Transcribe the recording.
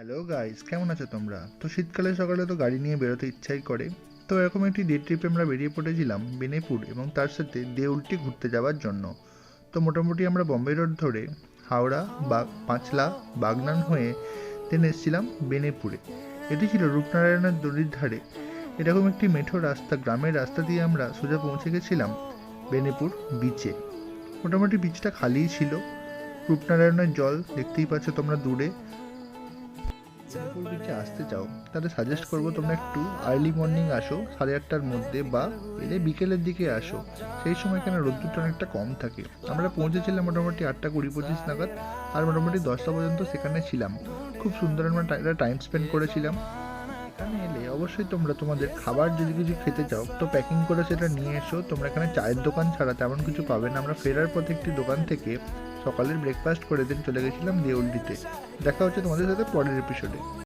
Hello guys, কেমন আছো তোমরা? তো শীতকালে সকালে তো গাড়ি নিয়ে বেরোতে ইচ্ছাই করে। তো এরকম একটি ডে ট্রিপে আমরা বেরিয়ে পড়েছিলাম বেনেপুর এবং তার সাথে দেউলটি ঘুরতে যাওয়ার জন্য। তো মোটামুটি আমরা বম্বে রোড ধরে হাওড়া বা পাঁচলা বাগনান হয়ে দেন এসেছিলাম বেনেপুরে। এটি ছিল রূপনারায়ণের নদীর ধারে এরকম একটি মেঠো রাস্তা, গ্রামের রাস্তা দিয়ে আমরা সোজা পৌঁছে গেছিলাম বেনেপুর বিচে। মোটামুটি বিচটা খালিই ছিল। রূপনারায়ণের জল দেখতেই পাচ্ছ তোমরা দূরে। বেনিপুর বিচে আসতে চাও তাহলে সাজেস্ট করবো তোমরা একটু আর্লি মর্নিং আসো, 8:30টার মধ্যে, বা এলে বিকেলের দিকে আসো। সেই সময় এখানে রোদ্দুরটা অনেকটা কম থাকে। আমরা পৌঁছেছিলাম মোটামুটি 8:20-25 নাগাদ, আর মোটামুটি 10টা পর্যন্ত সেখানে ছিলাম। খুব সুন্দর আমরা টাইম স্পেন্ড করেছিলাম। এখানে এলে অবশ্যই তোমরা তোমাদের খাবার যদি কিছু খেতে চাও তো প্যাকিং করে সেটা নিয়ে এসো। তোমরা এখানে চায়ের দোকান ছাড়া তেমন কিছু পাবে না। আমরা ফেরার পথে একটি দোকান থেকে সকালের ব্রেকফাস্ট করে দিন চলে গেছিলাম দেউলটিতে। দেখা হচ্ছে তোমাদের সাথে পরের এপিসোডে।